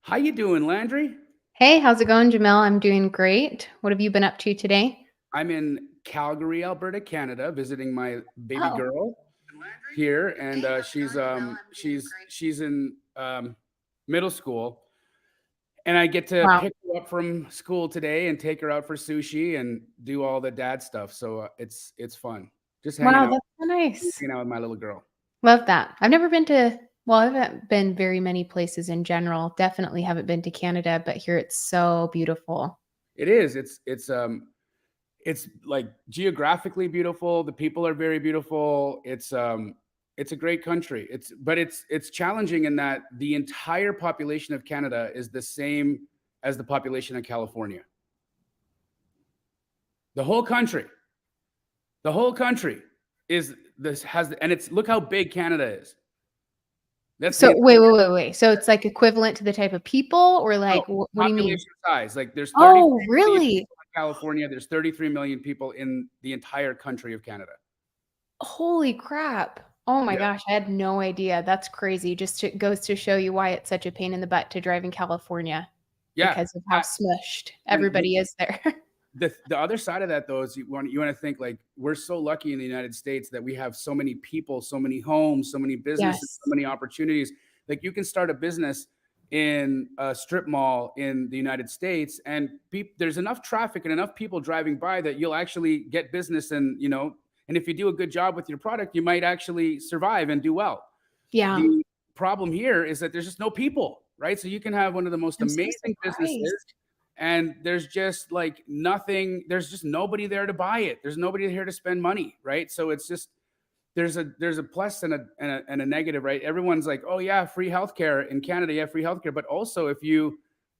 How you doing, Landry? Hey, how's it going, Jamil? I'm doing great. What have you been up to today? I'm in Calgary, Alberta, Canada, visiting my baby Oh, girl here, and she's in middle school, and I get to wow. pick her up from school today and take her out for sushi and do all the dad stuff. So it's fun, just Wow, that's so nice. hanging out with my little girl. Love that. I've never been to, well, I haven't been very many places in general. Definitely haven't been to Canada, but here it's so beautiful. It is. It's like geographically beautiful. The people are very beautiful. It's a great country. It's challenging in that the entire population of Canada is the same as the population of California. The whole country, the whole country is this has and it's look how big Canada is. That's So the wait. So it's like equivalent to the type of people or no, like, what do you mean? population size. Like there's 33 Oh, million really? people in California. There's 33 million people in the entire country of Canada. Holy crap. Oh my Yeah. gosh, I had no idea. That's crazy. Goes to show you why it's such a pain in the butt to drive in California Yeah. because of how smushed And everybody is there. the other side of that though is you want to think like we're so lucky in the United States that we have so many people, so many homes, so many businesses, so Yes. many opportunities. Like you can start a business in a strip mall in the United States, and there's enough traffic and enough people driving by that you'll actually get business, and and if you do a good job with your product, you might actually survive and do well. Yeah. The problem here is that there's just no people, right? So you can have one of the most I'm so amazing businesses surprised. and there's just like nothing, there's just nobody there to buy it. There's nobody here to spend money, right? So it's just there's a plus and a negative, right? Everyone's like, oh yeah, free healthcare in Canada, yeah, free healthcare, but also if you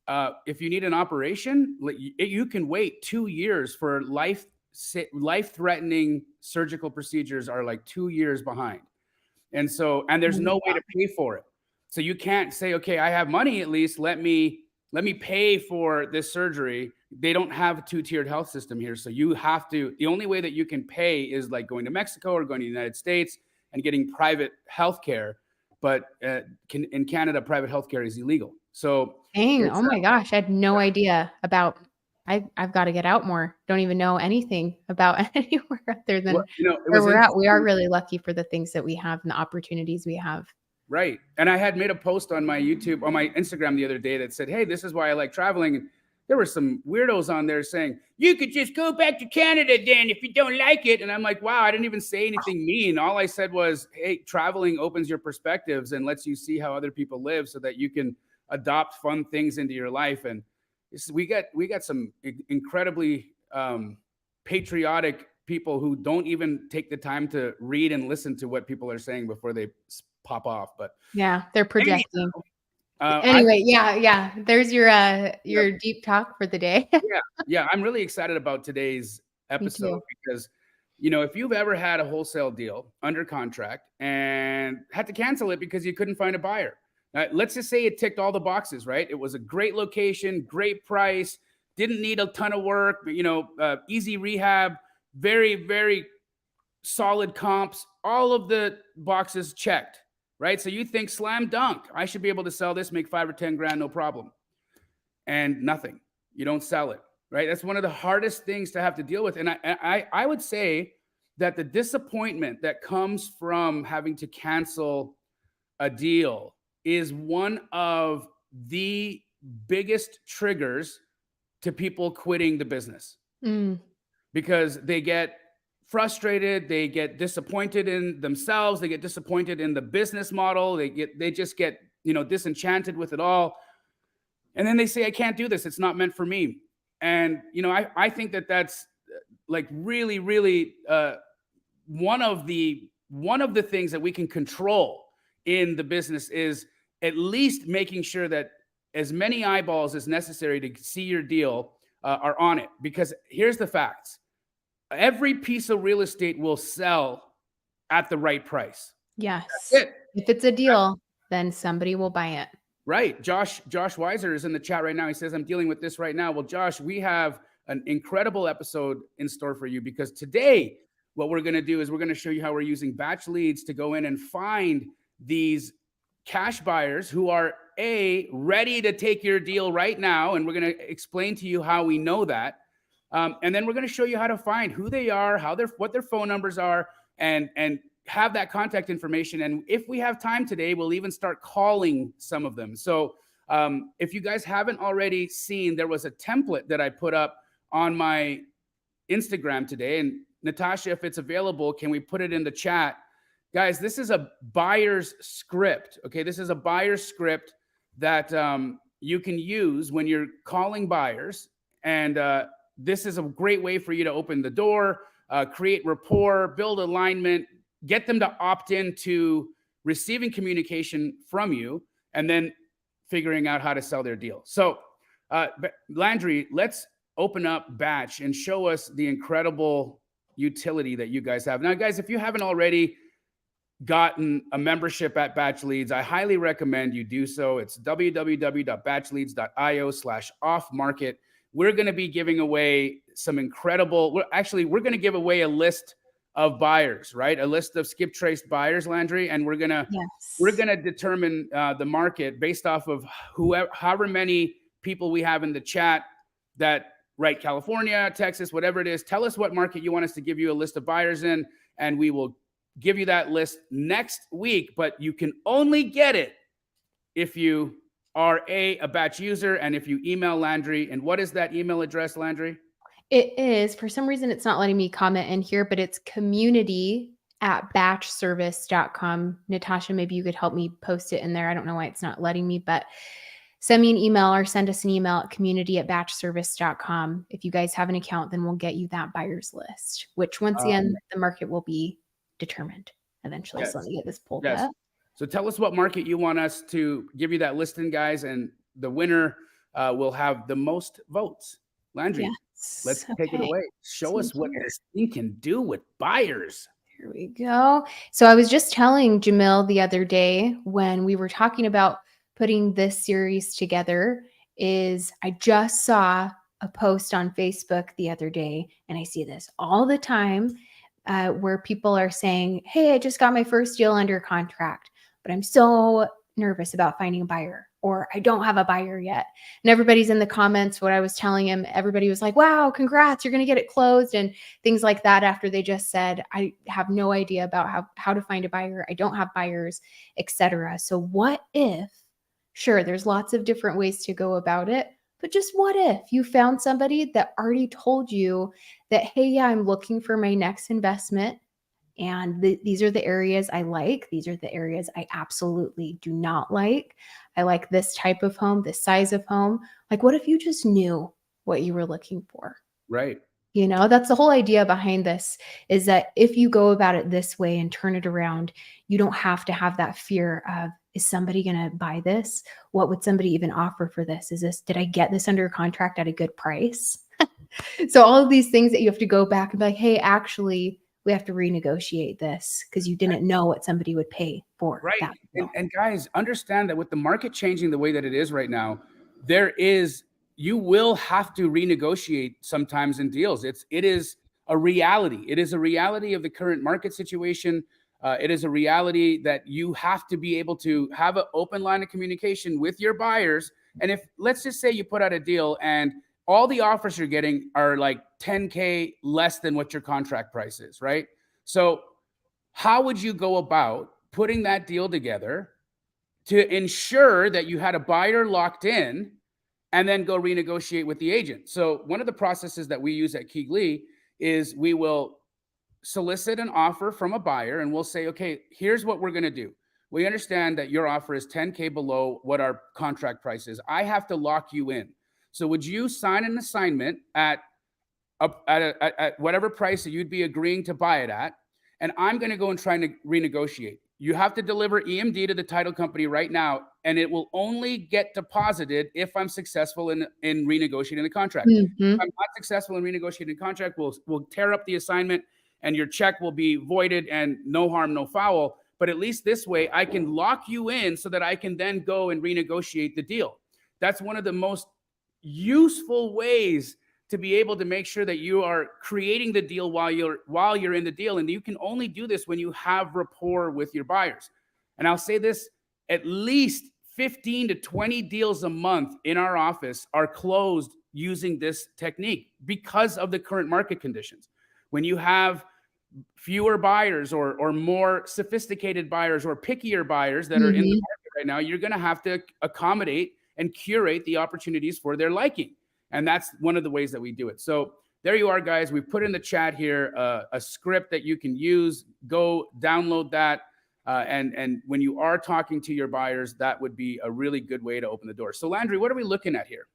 need an operation, like, you can wait 2 years for life threatening surgical procedures are like 2 years behind. And there's no way to pay for it. So you can't say, okay, I have money, at least let me pay for this surgery. They don't have a two-tiered health system here. So you have to, the only way that you can pay is like going to Mexico or going to the United States and getting private health care. But in Canada, private health care is illegal. So Dang, it's oh my gosh, I had no idea about I've got to get out more. Don't even know anything about anywhere other well, than it where was we're at. We are interesting. really lucky for the things that we have and the opportunities we have. Right. And I had made a post on my YouTube, on my Instagram the other day that said, hey, this is why I like traveling. And there were some weirdos on there saying, you could just go back to Canada then if you don't like it. And I'm like, wow, I didn't even say anything mean. All I said was, hey, traveling opens your perspectives and lets you see how other people live so that you can adopt fun things into your life. And we got some incredibly patriotic people who don't even take the time to read and listen to what people are saying before they pop off. But Yeah, they're anyhow, projecting. I Anyway, yeah. There's yep, your deep talk for the day. yeah, I'm really excited about today's Me episode too. because if you've ever had a wholesale deal under contract and had to cancel it because you couldn't find a buyer, let's just say it ticked all the boxes, right? It was a great location, great price, didn't need a ton of work, but easy rehab, very, very solid comps, all of the boxes checked, right? So you think slam dunk, I should be able to sell this, make 5 or 10 grand, no problem. And nothing. You don't sell it, right? That's one of the hardest things to have to deal with. And I would say that the disappointment that comes from having to cancel a deal is one of the biggest triggers to people quitting the business Mm, because they get frustrated, they get disappointed in themselves, they get disappointed in the business model, they just get, disenchanted with it all. And then they say, I can't do this, it's not meant for me. And I think that that's like really, really one of the things that we can control in the business is at least making sure that as many eyeballs as necessary to see your deal are on it. Because here's the facts: every piece of real estate will sell at the right price. yes. That's it. If it's a deal, then somebody will buy it. Right. Josh Weiser is in the chat right now. He says, I'm dealing with this right now. Well, Josh, we have an incredible episode in store for you because today, what we're going to do is we're going to show you how we're using batch leads to go in and find these cash buyers who are ready to take your deal right now. And we're going to explain to you how we know that. And then we're going to show you how to find who they are, what their phone numbers are, and have that contact information. And if we have time today, we'll even start calling some of them. So if you guys haven't already seen, there was a template that I put up on my Instagram today. And Natasha, if it's available, can we put it in the chat? Guys, this is a buyer's script. Okay, this is a buyer's script that you can use when you're calling buyers. And this is a great way for you to open the door, create rapport, build alignment, get them to opt in to receiving communication from you, and then figuring out how to sell their deal. So Landree, let's open up Batch and show us the incredible utility that you guys have. Now, guys, if you haven't already gotten a membership at Batch Leads, I highly recommend you do so. It's www.batchleads.io/off-market. We're going to be giving away some incredible, we're going to give away a list of buyers, right? A list of skip traced buyers, Landree, and we're going to determine the market based off of however many people we have in the chat that write California, Texas, whatever it is. Tell us what market you want us to give you a list of buyers in, and we will give you that list next week. But you can only get it if you are a Batch user and if you email Landree. And what is that email address, Landree? It is, for some reason, it's not letting me comment in here, but it's community@batchservice.com. Natasha, maybe you could help me post it in there. I don't know why it's not letting me, but send me an email or send us an email at community@batchservice.com. If you guys have an account, then we'll get you that buyer's list, which once again, the market will be determined eventually. Yes. So let me get this pulled up. So tell us what market you want us to give you that list in, guys, and the winner will have the most votes. Landree, let's take it away. Show us what this thing can do with buyers. Here we go. So I was just telling Jamil the other day when we were talking about putting this series together, is I just saw a post on Facebook the other day, and I see this all the time, where people are saying, hey, I just got my first deal under contract, but I'm so nervous about finding a buyer, or I don't have a buyer yet. And everybody's in the comments, what I was telling him, everybody was like, wow, congrats, you're going to get it closed, and things like that, after they just said, I have no idea about how to find a buyer. I don't have buyers, etc. So what if, sure, there's lots of different ways to go about it, but just what if you found somebody that already told you that, hey, yeah, I'm looking for my next investment, and these are the areas I like. These are the areas I absolutely do not like. I like this type of home, this size of home. Like, what if you just knew what you were looking for? Right. You know, that's the whole idea behind this, is that if you go about it this way and turn it around, you don't have to have that fear of, is somebody going to buy this? What would somebody even offer for this? Did I get this under contract at a good price? So all of these things that you have to go back and be like, hey, actually, we have to renegotiate this because you didn't know what somebody would pay for that. And guys, understand that with the market changing the way that it is right now, you will have to renegotiate sometimes in deals. It is a reality. It is a reality of the current market situation. It is a reality that you have to be able to have an open line of communication with your buyers. And if, let's just say you put out a deal and all the offers you're getting are like $10K less than what your contract price is, right? So how would you go about putting that deal together to ensure that you had a buyer locked in and then go renegotiate with the agent? So one of the processes that we use at Keegley is we will solicit an offer from a buyer and we'll say, okay, here's what we're going to do. We understand that your offer is $10K below what our contract price is. I have to lock you in. So would you sign an assignment at whatever price that you'd be agreeing to buy it at? And I'm going to go and try to renegotiate. You have to deliver EMD to the title company right now, and it will only get deposited if I'm successful in renegotiating the contract. Mm-hmm. If I'm not successful in renegotiating the contract, we'll tear up the assignment and your check will be voided and no harm, no foul. But at least this way, I can lock you in so that I can then go and renegotiate the deal. That's one of the most useful ways to be able to make sure that you are creating the deal while you're in the deal. And you can only do this when you have rapport with your buyers. And I'll say this, at least 15 to 20 deals a month in our office are closed using this technique because of the current market conditions. When you have fewer buyers or more sophisticated buyers or pickier buyers that are in the Mhm. market right now, you're going to have to accommodate and curate the opportunities for their liking. And that's one of the ways that we do it. So there you are, guys. We've put in the chat here a script that you can use. Go download that. And when you are talking to your buyers, that would be a really good way to open the door. So Landree, what are we looking at here?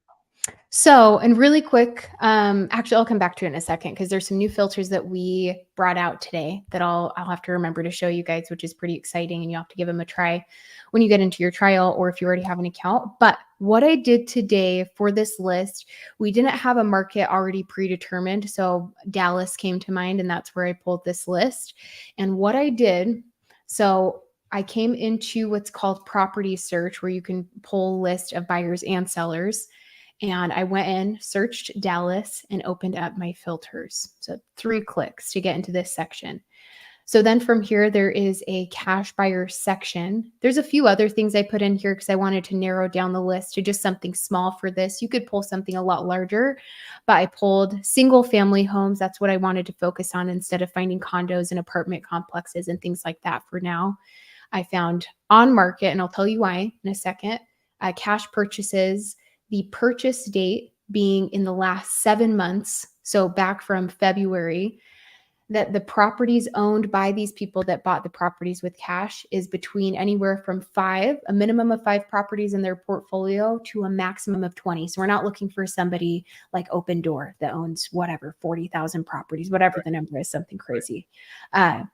So, and really quick, actually, I'll come back to it in a second because there's some new filters that we brought out today that I'll have to remember to show you guys, which is pretty exciting, and you have to give them a try when you get into your trial or if you already have an account. But what I did today for this list, we didn't have a market already predetermined, so Dallas came to mind, and that's where I pulled this list. And what I did, so I came into what's called property search, where you can pull a list of buyers and sellers. And I went in, searched Dallas, and opened up my filters. So 3 clicks to get into this section. So then from here, there is a cash buyer section. There's a few other things I put in here because I wanted to narrow down the list to just something small for this. You could pull something a lot larger, but I pulled single family homes. That's what I wanted to focus on instead of finding condos and apartment complexes and things like that for now. I found on market, and I'll tell you why in a second, cash purchases, the purchase date being in the last 7 months, so back from February, that the properties owned by these people that bought the properties with cash is between anywhere from a minimum of 5 properties in their portfolio to a maximum of 20. So we're not looking for somebody like Open Door that owns whatever, 40,000 properties, whatever the number is, something crazy.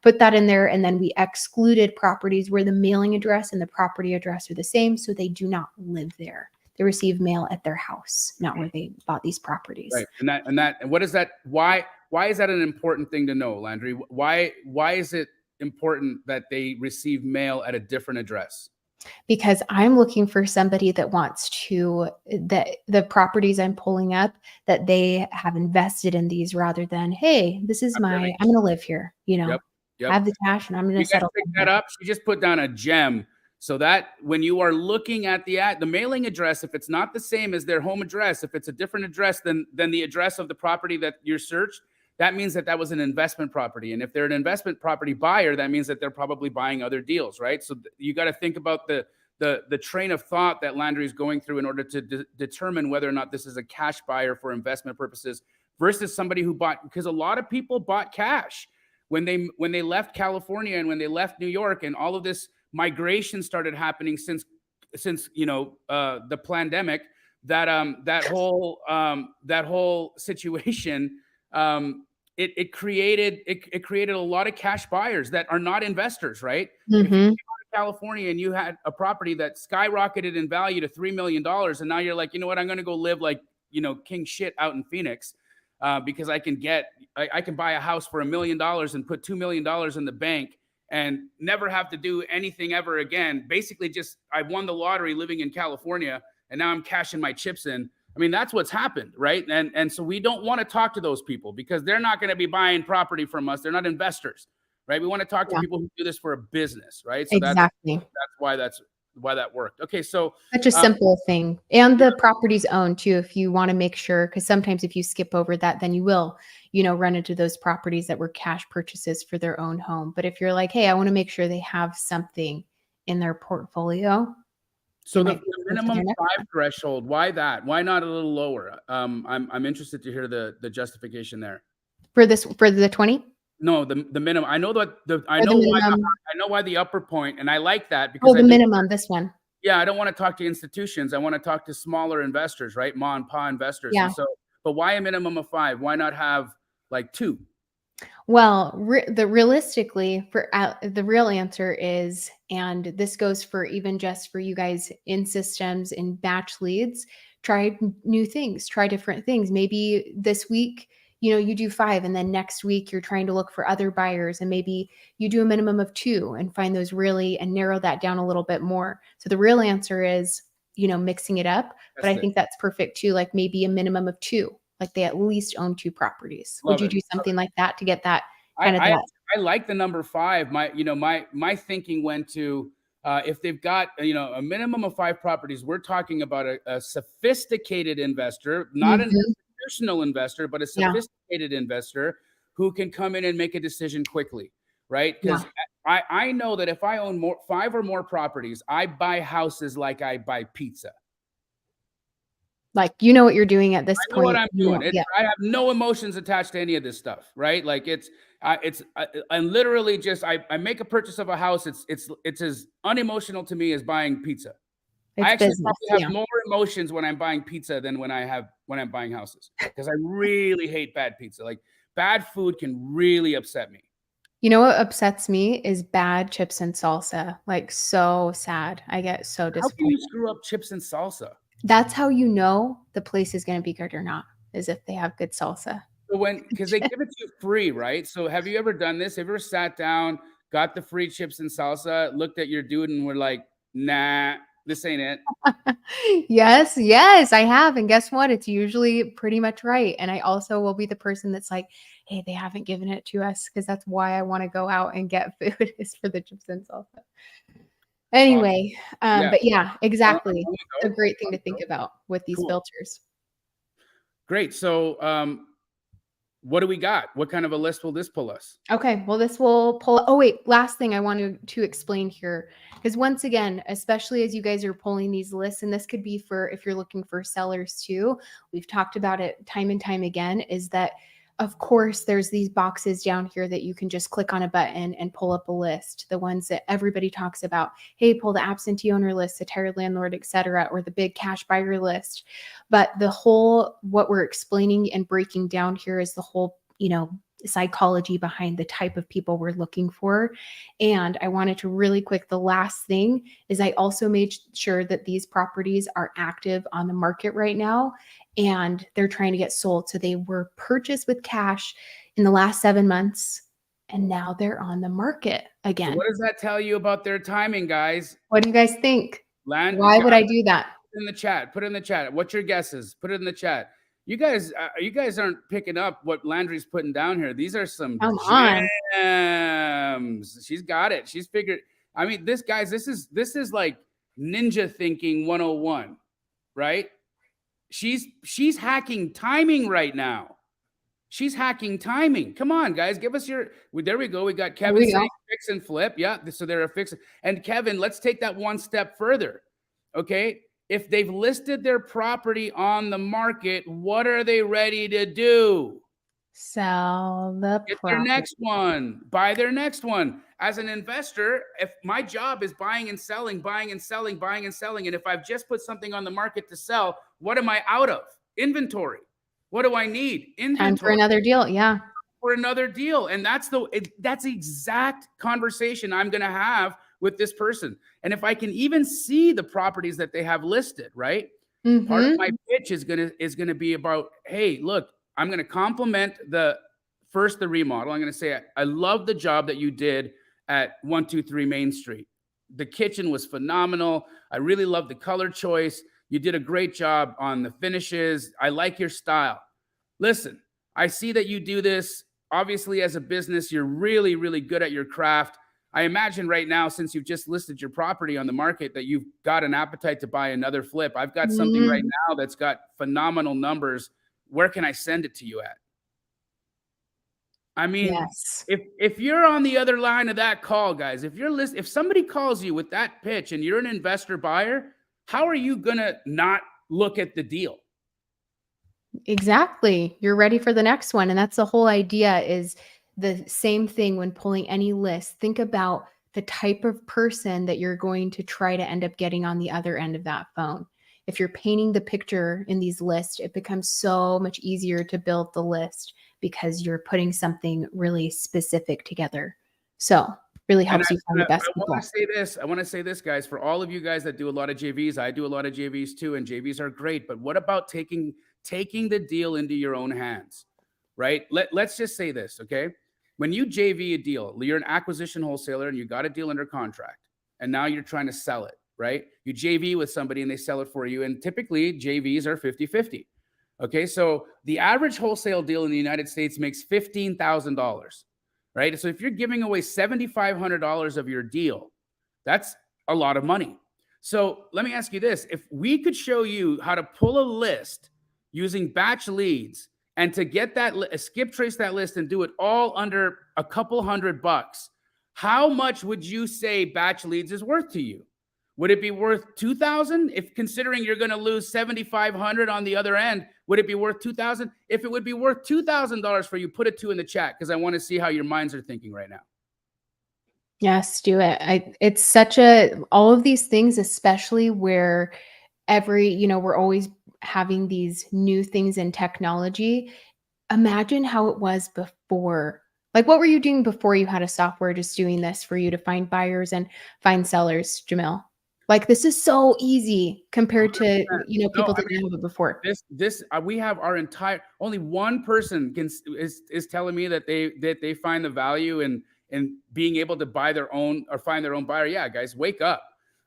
Put that in there. And then we excluded properties where the mailing address and the property address are the same, so they do not live there. They receive mail at their house, not where they bought these properties. Right. And what is that? Why is that an important thing to know, Landree? Why is it important that they receive mail at a different address? Because I'm looking for somebody that wants to, that the properties I'm pulling up, that they have invested in these rather than, hey, this is I'm going to live here, Yep. I have the cash and I'm going to You guys settle. pick that up. She just put down a gem. So that when you are looking at the mailing address, if it's not the same as their home address, if it's a different address than the address of the property that you're searched, that means that was an investment property. And if they're an investment property buyer, that means that they're probably buying other deals, right? So you got to think about the train of thought that Landree is going through in order to determine whether or not this is a cash buyer for investment purposes versus somebody who bought, because a lot of people bought cash when they left California and when they left New York, and all of this migration started happening since the pandemic. That whole situation, it created a lot of cash buyers that are not investors, right? Mm-hmm. If you came out of California and you had a property that skyrocketed in value to $3 million, and now you're like, you know what, I'm going to go live like king shit out in Phoenix. Because I can buy a house for $1 million and put $2 million in the bank and never have to do anything ever again. Basically, just I won the lottery living in California, and now I'm cashing my chips in. I mean, that's what's happened, right? And so we don't want to talk to those people because they're not going to be buying property from us. They're not investors, right? We want to talk to people who do this for a business, right? So Exactly. that's why that worked. Okay, so such a simple thing, and the property's owned too. If you want to make sure, because sometimes if you skip over that, then you will, run into those properties that were cash purchases for their own home. But if you're like, hey, I want to make sure they have something in their portfolio. So the minimum 5 threshold, why that? Why not a little lower? I'm interested to hear the justification there. For the 20? No, the minimum. I know why the upper point, and I like that because the minimum, this one. Yeah, I don't want to talk to institutions. I want to talk to smaller investors, right? Ma and pa investors. Yeah. And so, but why a minimum of 5? Why not have like 2? Well, realistically, for the real answer is, and this goes for even just for you guys in systems and batch leads, try new things, try different things. Maybe this week, you do 5, and then next week you're trying to look for other buyers, and maybe you do a minimum of 2 and find those really and narrow that down a little bit more. So the real answer is, mixing it up. But I think that's perfect too. Like maybe a minimum of 2. Like they at least own 2 properties. Would you do something like that to get that kind of that? I like the number 5. My thinking went to If they've got, a minimum of 5 properties, we're talking about a sophisticated investor, not an Mhm. institutional investor, but a Yeah. sophisticated investor who can come in and make a decision quickly, right? Yeah. Because I know that if I own 5 or more properties, I buy houses like I buy pizza. Like, you know what you're doing at this I know what point. I'm You doing. know, yeah. I have no emotions attached to any of this stuff, right? Like I literally just I make a purchase of a house. It's as unemotional to me as buying pizza. I It's actually business. probably have Yeah. more emotions when I'm buying pizza than when I'm buying houses, because I really hate bad pizza. Like, bad food can really upset me. You know what upsets me is bad chips and salsa. Like, so sad. I get so How can you disappointed. screw up chips and salsa? That's how you know the place is gonna be good or not, is if they have good salsa. So because they give it to you free, right? So have you ever done this? Have you ever sat down, got the free chips and salsa, looked at your dude and were like, nah, this ain't it? Yes, yes, I have, and guess what? It's usually pretty much right, and I also will be the person that's like, "Hey, they haven't given it to us," because that's why I wanna go out and get food is for the chips and salsa. Awesome. Anyway, Yeah. but yeah, I'm exactly. on It's a the go. great thing On to the think go. about with these Cool. filters. Great. So, what do we got? What kind of a list will this pull us? Okay, well, this will pull. Oh, wait, last thing I wanted to explain here, because once again, especially as you guys are pulling these lists, and this could be for if you're looking for sellers too, we've talked about it time and time again, is that of course there's these boxes down here that you can just click on a button and pull up a list. The ones that everybody talks about, hey, pull the absentee owner list, the tired landlord, etc., or the big cash buyer list. But the whole what we're explaining and breaking down here is the whole, psychology behind the type of people we're looking for. And I wanted to really quick, the last thing is I also made sure that these properties are active on the market right now and they're trying to get sold. So they were purchased with cash in the last 7 months and now they're on the market So again. what does that tell you about their timing, guys? What do you guys think? Land Why would guys, I do that? in the chat. Put it in the chat. What's your guesses? Put it in the chat. You guys aren't picking up what Landry's putting down here. These are some Come on. gems. She's got it. She's figured. I mean, this is like ninja thinking 101, right? She's hacking timing right now. She's hacking timing. Come on, guys, give us your. There we go. We got Here Kevin we go. saying fix and flip. Yeah, so they're a fix. And Kevin, let's take that one step further. Okay, if they've listed their property on the market, what are they ready to do? Sell the Get their property. next one. Buy their next one. As an investor, if my job is buying and selling, buying and selling, buying and selling, and if I've just put something on the market to sell, what am I out of? Inventory. What do I need? Time for Inventory another deal. Yeah. for another deal. And that's the exact conversation I'm going to have with this person. And if I can even see the properties that they have listed, right? Part of my pitch is going to be about, hey, look, I'm going to compliment the remodel. I'm going to say, I love the job that you did at 123 Main Street. The kitchen was phenomenal. I really love the color choice. You did a great job on the finishes. I like your style. Listen, I see that you do this. Obviously, as a business, you're really, really good at your craft. I imagine right now, since you've just listed your property on the market, that you've got an appetite to buy another flip. I've got something right now that's got phenomenal numbers. Where can I send it to you at? I mean, Yes. if you're on the other line of that call, guys, if somebody calls you with that pitch and you're an investor buyer, how are you gonna not look at the deal? Exactly. You're ready for the next one. And that's the whole idea is the same thing when pulling any list. Think about the type of person that you're going to try to end up getting on the other end of that phone. If you're painting the picture in these lists, it becomes so much easier to build the list because you're putting something really specific together. So really And helps you find the best I people. want to say this. I want to say this, guys, for all of you guys that do a lot of JVs. I do a lot of JVs too, and JVs are great. But what about taking the deal into your own hands, right? Let's just say this, okay? When you JV a deal, you're an acquisition wholesaler and you got a deal under contract, and now you're trying to sell it, right? You JV with somebody and they sell it for you, and typically JVs are 50-50. Okay, so the average wholesale deal in the United States makes $15,000, right? So if you're giving away $7,500 of your deal, that's a lot of money. So let me ask you this. If we could show you how to pull a list using batch leads and to get that, skip trace that list and do it all under a couple $100, how much would you say batch leads is worth to you? Would it be worth 2,000? If considering you're going to lose 7,500 on the other end, would it be worth 2,000? If it would be worth $2,000 for you, put a 2 in the chat because I want to see how your minds are thinking right now. Yes, do it. It's such all of these things, especially where we're always having these new things in technology. Imagine how it was before. Like, what were you doing before you had a software just doing this for you to find buyers and find sellers, Jamil? Like, this is so easy compared to, people that didn't have it before. We have our entire, only one person is telling me that they find the value in being able to buy their own or find their own buyer. Yeah, guys, wake up.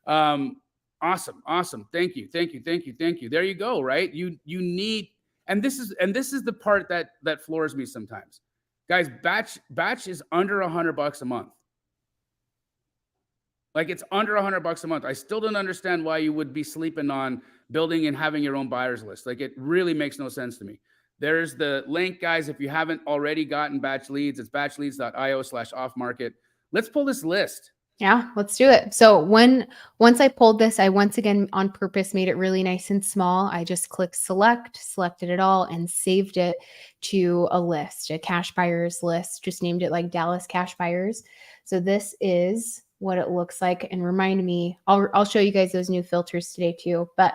Awesome. Thank you. There you go. Right. You need, and this is the part that floors me sometimes. Guys, batch is under $100 a month. Like, it's under $100 a month. I still don't understand why you would be sleeping on building and having your own buyers list. Like, it really makes no sense to me. There's the link, guys. If you haven't already gotten batch leads, it's batchleads.io/off-market. Let's pull this list. Yeah, let's do it. So once I pulled this, I once again on purpose made it really nice and small. I just clicked selected it all, and saved it to a list, a cash buyers list. Just named it like Dallas Cash Buyers. So this is what it looks like. And remind me, I'll show you guys those new filters today too. But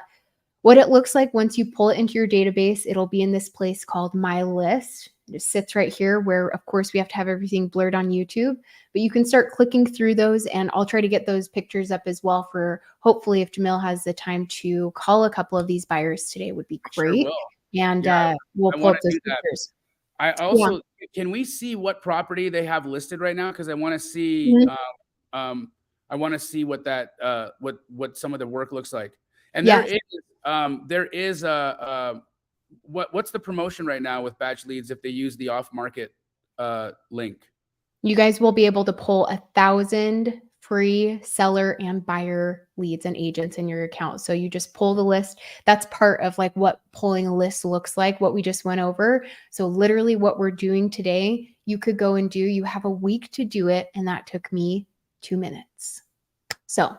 what it looks like once you pull it into your database, it'll be in this place called My List. It just sits right here where, of course, we have to have everything blurred on YouTube. But you can start clicking through those, and I'll try to get those pictures up as well for, hopefully, if Jamil has the time to call a couple of these buyers today, would be great. Sure will. And we'll pull up those pictures. I also, can we see what property they have listed right now? Because I want to see, I want to see what that, what some of the work looks like. And there is what's the promotion right now with batch leads if they use the off-market link? You guys will be able to pull 1,000 free seller and buyer leads and agents in your account. So you just pull the list. That's part of like what pulling a list looks like, what we just went over. So literally what we're doing today, you could go and do. You have a week to do it, and that took me 2 minutes. So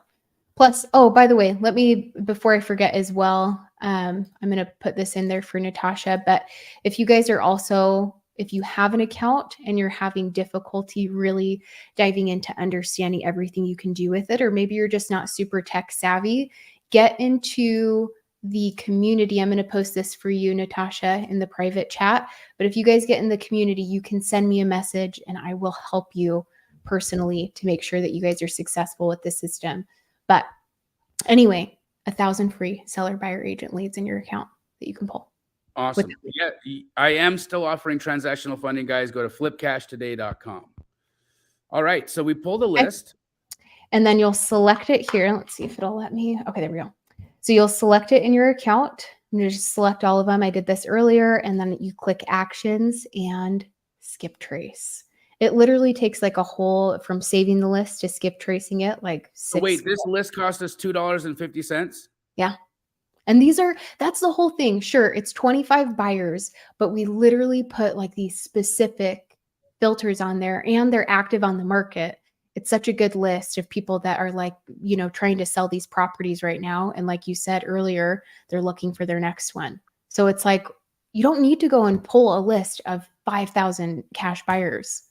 plus, oh, by the way, let me, before I forget as well, I'm going to put this in there for Natasha, but if you guys are also, if you have an account and you're having difficulty really diving into understanding everything you can do with it, or maybe you're just not super tech savvy, get into the community. I'm going to post this for you, Natasha, in the private chat. But if you guys get in the community, you can send me a message and I will help you personally to make sure that you guys are successful with the system. But anyway, 1,000 free seller, buyer, agent leads in your account that you can pull. Awesome. Yeah, I am still offering transactional funding, guys. Go to flipcashtoday.com. All right. So we pulled a list. And then you'll select it here. Let's see if it'll let me. Okay, there we go. So you'll select it in your account. I'm going to just select all of them. I did this earlier. And then you click actions and skip trace. It literally takes like a whole, from saving the list to skip tracing it, like 6. So wait, this list cost us $2.50? Yeah. And that's the whole thing. Sure, it's 25 buyers, but we literally put like these specific filters on there, and they're active on the market. It's such a good list of people that are like, trying to sell these properties right now. And like you said earlier, they're looking for their next one. So it's like, you don't need to go and pull a list of 5,000 cash buyers.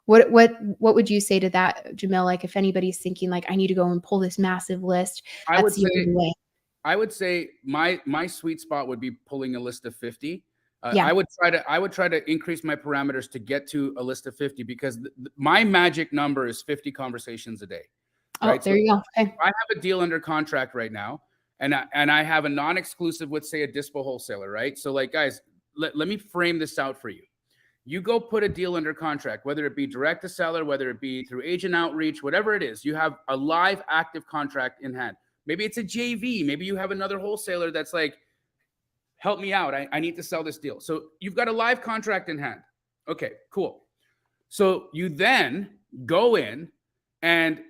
What would you say to that, Jamil? Like, if anybody's thinking like, I need to go and pull this massive list, I would say my sweet spot would be pulling a list of 50. I would try to increase my parameters to get to a list of 50 because my magic number is 50 conversations a day. Right? Oh, there you go. Okay. I have a deal under contract right now, and I have a non-exclusive with, say, a dispo wholesaler, right? So like, guys, let me frame this out for you. You go put a deal under contract, whether it be direct to seller, whether it be through agent outreach, whatever it is, you have a live active contract in hand. Maybe it's a JV. Maybe you have another wholesaler that's like, help me out. I need to sell this deal. So you've got a live contract in hand. Okay, cool. So you then go in and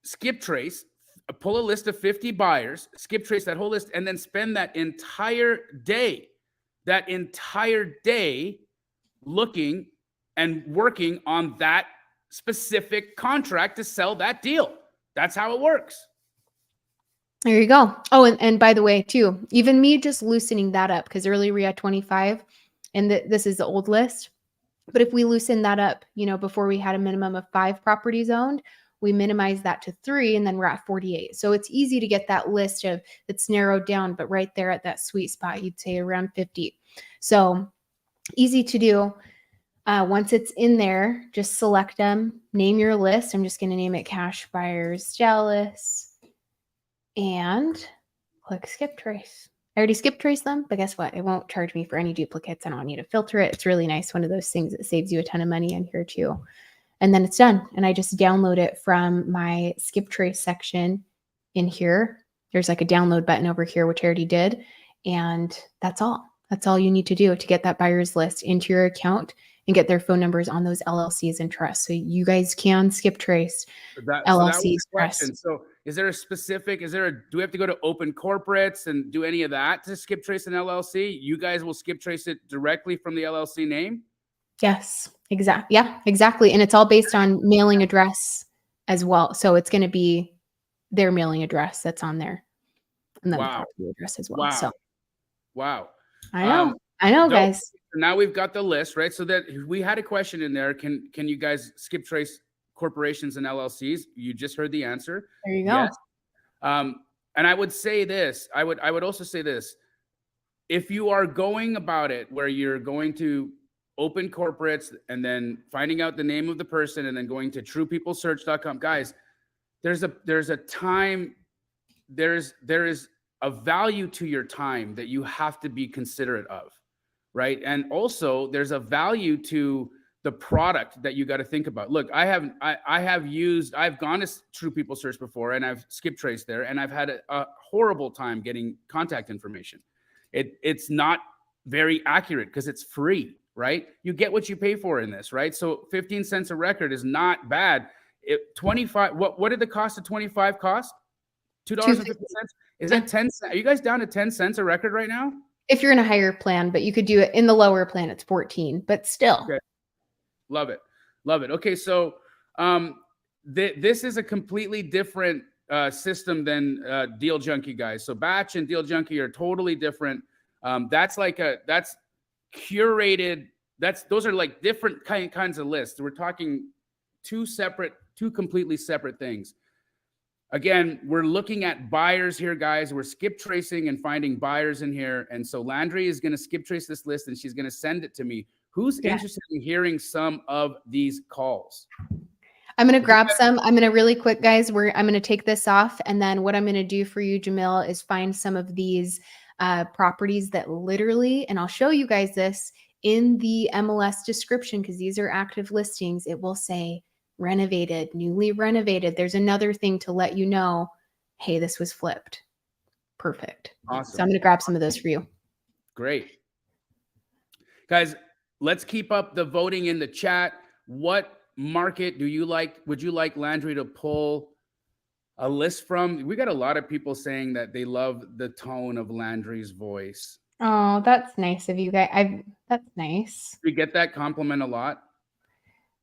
skip trace pull a list of 50 buyers, skip trace that whole list, and then spend that entire day looking and working on that specific contract to sell that deal. That's how it works. There you go. Oh, and by the way, too, even me just loosening that up, because earlier we had 25 and this is the old list. But if we loosen that up, before we had a minimum of 5 properties owned, we minimize that to 3 and then we're at 48. So it's easy to get that list that's narrowed down, but right there at that sweet spot, you'd say around 50. So easy to do. Once it's in there, just select them, name your list. I'm just going to name it Cash Buyers Jealous and click skip trace. I already skip traced them, but guess what? It won't charge me for any duplicates. I don't need to filter it. It's really nice. One of those things that saves you a ton of money in here too. And then it's done. And I just download it from my skip trace section in here. There's like a download button over here, which I already did. And that's all. That's all you need to do to get that buyer's list into your account and get their phone numbers on those LLCs and trusts. So you guys can skip trace LLCs, trusts. So is there a specific, do we have to go to open corporates and do any of that to skip trace an LLC? You guys will skip trace it directly from the LLC name? Yes, exactly. Yeah, exactly. And it's all based on mailing address as well. So it's going to be their mailing address that's on there. And then the property address as well. So wow. I know, guys. Now we've got the list, right? So that we had a question in there. Can you guys skip trace corporations and LLCs? You just heard the answer. There you go. Yes. And I would say this. I would also say this. If you are going about it where you're going to open corporates and then finding out the name of the person and then going to truepeoplesearch.com, guys, there's a time, there is a value to your time that you have to be considerate of, right? And also there's a value to the product that you got to think about. Look, I've gone to True People Search before and I've skip traced there and I've had a horrible time getting contact information. It's not very accurate because it's free, right? You get what you pay for in this, right? So 15 cents a record is not bad. 25, what did the cost of 25 cost? $2.50. Is that 10 cents? Are you guys down to 10 cents a record right now? If you're in a higher plan, but you could do it in the lower plan, it's 14, but still. Okay. Love it. Okay. So this is a completely different system than Deal Junkie, guys. So Batch and Deal Junkie are totally different. That's curated. Those are like different kinds of lists. We're talking two completely separate things. Again, we're looking at buyers here, guys. We're skip tracing and finding buyers in here. And so Landree is going to skip trace this list and she's going to send it to me. Who's interested in hearing some of these calls? I'm going to grab some. I'm going to really quick, guys. I'm going to take this off. And then what I'm going to do for you, Jamil, is find some of these properties that literally, and I'll show you guys this in the MLS description because these are active listings. It will say renovated, newly renovated. There's another thing to let you know, hey, this was flipped. Perfect. Awesome. So I'm going to grab some of those for you. Great. Guys, let's keep up the voting in the chat. What market would you like Landree to pull a list from? We got a lot of people saying that they love the tone of Landree's voice. Oh, that's nice of you guys. That's nice. We get that compliment a lot.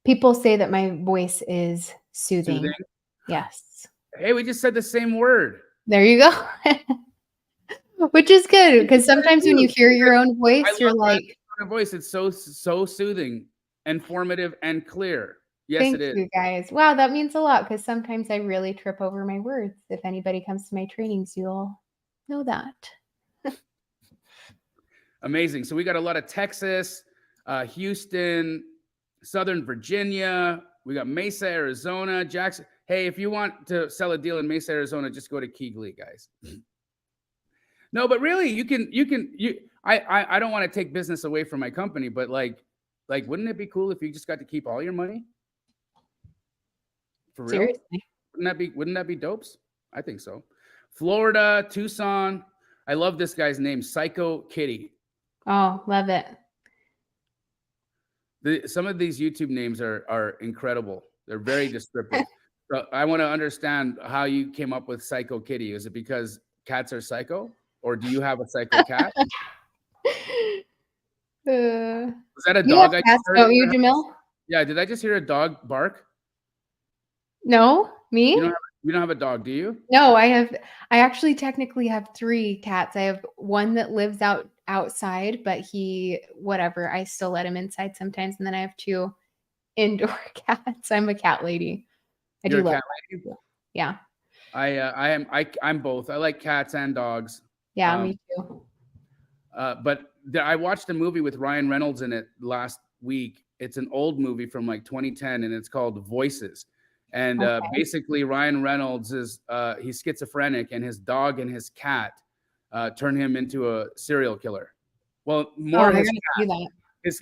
People say that my voice is soothing. Yes. Hey, we just said the same word. There you go. Which is good because sometimes when you hear your own voice, you're like, voice. It's so soothing, informative, and clear. Yes, it is. Thank you, guys. Wow, that means a lot because sometimes I really trip over my words. If anybody comes to my trainings, you'll know that. Amazing. So we got a lot of Texas, Houston, Southern Virginia. We got Mesa, Arizona, Jackson. Hey, if you want to sell a deal in Mesa, Arizona, just go to Keighley, guys. No, but really, I don't want to take business away from my company, but like, wouldn't it be cool if you just got to keep all your money? For real? Seriously? Wouldn't that be dopes? I think so. Florida, Tucson. I love this guy's name, Psycho Kitty. Oh, love it. Some of these YouTube names are incredible. They're very descriptive. So I want to understand how you came up with Psycho Kitty. Is it because cats are psycho, or do you have a psycho cat? Was that a You have dog I just cats, heard don't in you, your house? Jamil? Yeah, did I just hear a dog bark? No? You don't Me? have you don't have a dog, do you? No, I actually technically have 3 cats. I have one that lives outside, but he whatever, I still let him inside sometimes, and then I have 2 indoor cats. I'm a cat lady. I You're do a love cat cats lady? too. Yeah. I'm both. I like cats and dogs. Yeah, Um, me too. but I watched a movie with Ryan Reynolds in it last week. It's an old movie from like 2010, and it's called Voices. And Okay. basically, Ryan Reynolds is he's schizophrenic, and his dog and his cat turn him into a serial killer. Well, Oh, more I his gotta see that.